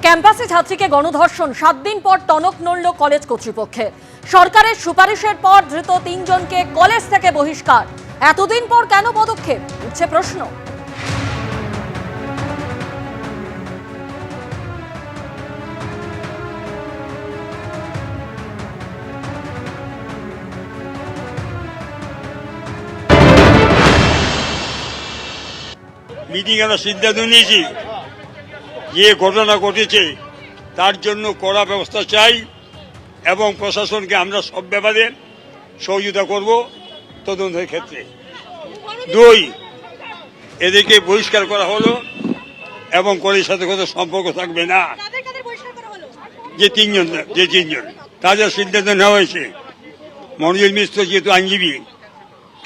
ক্যাম্পাসে ছাত্রীকে গণধর্ষণ 7 দিন পর টনক নড়ল কলেজ কর্তৃপক্ষে। সরকারের সুপারিশের পর ধৃত 3 জনকে কলেজ থেকে বহিষ্কার। এতদিন পর কেন পদক্ষেপ, উঠছে প্রশ্ন। মিটিং আমরা সিদ্ধান্ত নিয়েছি, যে ঘটনা ঘটেছে তার জন্য কড়া ব্যবস্থা চাই এবং প্রশাসনকে আমরা সব ব্যাপারে সহযোগিতা করব তদন্তের ক্ষেত্রে। 2, এদেরকে বহিষ্কার করা হলো এবং কলেজের সাথে কোনো সম্পর্ক থাকবে না। যে 3 জন তাদের সিদ্ধান্ত নেওয়া হয়েছে। মনোজ মিশ্র যেহেতু আইনজীবী,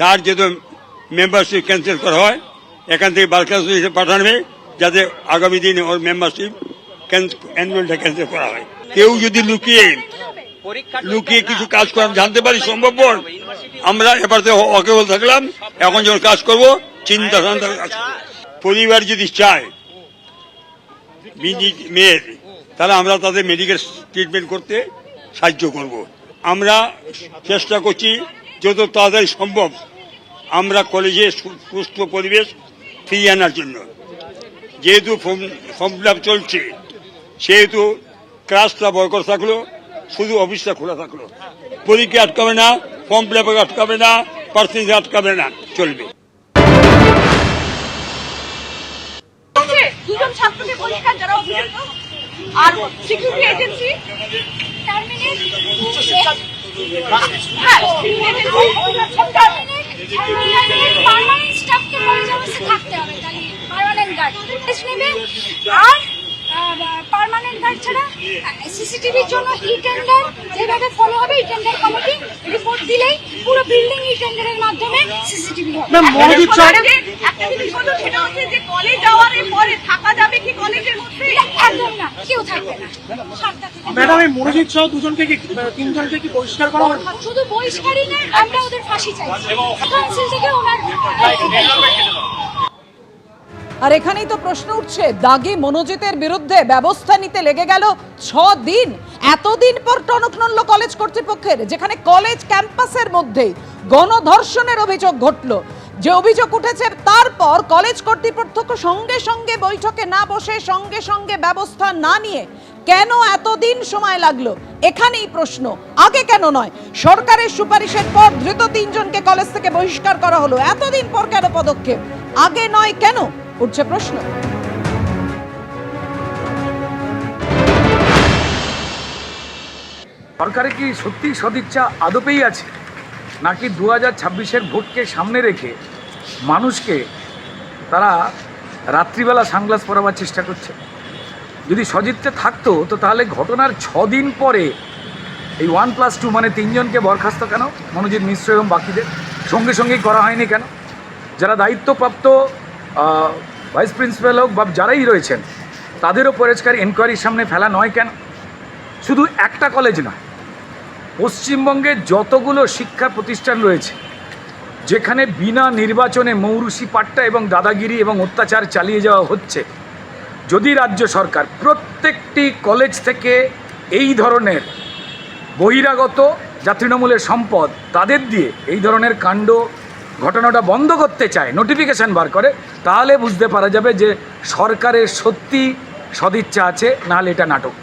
তার যেহেতু মেম্বারশিপ ক্যান্সেল করা হয়, এখান থেকে বারখাস্ত হিসেবে পাঠাবে, যাতে আগামী দিনে ওর মেম্বারশিপ অ্যানুয়ালটা ক্যান্সেল করা হয়। কেউ যদি লুকিয়ে কিছু কাজ করা জানতে পারি সম্ভবপর, আমরা এবার অকেবল থাকলাম, এখন যখন কাজ করবো চিন্তা পরিবার যদি চায় মেয়ের, তাহলে আমরা তাদের মেডিকেল ট্রিটমেন্ট করতে সাহায্য করব। আমরা চেষ্টা করছি যত তাড়াতাড়ি সম্ভব আমরা কলেজে সুস্থ পরিবেশ ফিরিয়ে আনার জন্য। যেহেতু ফর্ম ফিল আপ চলছে, সেহেতু ক্লাসটা বয়কট থাকলো, শুধু অফিসটা খোলা থাকলো। পরীক্ষা আটকাবে না, ফর্ম ফিল আপ আটকাবে না, পার্সেন্টেজ আটকাবে না, চলবে। দুজন ছাত্রকে বহিষ্কার, যারা অভিযুক্ত, আর সিকিউরিটি এজেন্সি টার্মিনেট, পার্মানেন্ট স্টাফকে কলেজে অবশ্যই থাকতে হবে, তাহলে পার্মানেন্ট গার্ড নেবে। আর পার্মানেন্ট গার্ড ছাড়া সিসিটিভির জন্য ই টেন্ডার যেভাবে ফলো হবে, ই টেন্ডার কমিটি রিপোর্ট দিলেই পুরো বিল্ডিং ই টেন্ডারের মাধ্যমে সিসিটিভি হবে। একটা জিনিস বলতো, সেটা হচ্ছে যে কলেজ যাওয়ার পরে থাকা যাবে কি কলেজের মধ্যে? একদম না, কেউ থাকবে না। ম্যাডাম, এই মনোজিৎ সহ 2 জনকে কি 3 জনকে কি বহিষ্কার করা হবে? শুধু বহিষ্কারই না, আমরা ওদের ফাঁসি চাইছি। কাউন্সিল থেকে ওনার আর এখানেই তো প্রশ্ন উঠছে, দাগী মনোজিতের বিরুদ্ধে ব্যবস্থা নিতে লেগে গেল 6 দিন। এতদিন পর টনক নড়ল কলেজ কর্তৃপক্ষের, যেখানে কলেজ ক্যাম্পাসের মধ্যেই গণধর্ষণের অভিযোগ ঘটল। যে অভিযোগ উঠেছে তারপর কলেজ কর্তৃপক্ষ সঙ্গে সঙ্গে বৈঠকে না বসে, সঙ্গে সঙ্গে ব্যবস্থা না নিয়ে কেন এতদিন সময় লাগলো, এখানেই প্রশ্ন। আগে কেন নয়? সরকারের সুপারিশের পর ধৃত 3 জনকে কলেজ থেকে বহিষ্কার করা হলো, এতদিন পর কেন পদক্ষেপ? আগে নয় কেন, উঠছে প্রশ্ন। সরকারে কি সত্যি সদিচ্ছা আদপেই আছে, নাকি 2026-এর ভোটকে সামনে রেখে মানুষকে তারা রাত্রিবেলা সানগ্লাস পরাবার চেষ্টা করছে? যদি সদিচ্ছা থাকতো তো তাহলে ঘটনার 6 দিন পরে এই 1+2 মানে 3 জনকে বরখাস্ত কেন, মনোজিৎ মিশ্র এবং বাকিদের সঙ্গে সঙ্গেই করা হয়নি কেন? যারা দায়িত্বপ্রাপ্ত ভাইস প্রিন্সিপাল হোক বা যারাই রয়েছেন, তাদেরও পরিষ্কার এনকোয়ারির সামনে ফেলা নয় কেন? শুধু একটা কলেজ না, পশ্চিমবঙ্গে যতগুলো শিক্ষা প্রতিষ্ঠান রয়েছে যেখানে বিনা নির্বাচনে মৌরুসি পাট্টা এবং দাদাগিরি এবং অত্যাচার চালিয়ে যাওয়া হচ্ছে, যদি রাজ্য সরকার প্রত্যেকটি কলেজ থেকে এই ধরনের বহিরাগত যা তৃণমূলের সম্পদ তাদের দিয়ে এই ধরনের কাণ্ড ঘটনাটা বন্ধ করতে চায়, নোটিফিকেশান বার করে, তাহলে বুঝতে পারা যাবে যে সরকারের সত্যি সদিচ্ছা আছে, নাহলে এটা নাটক।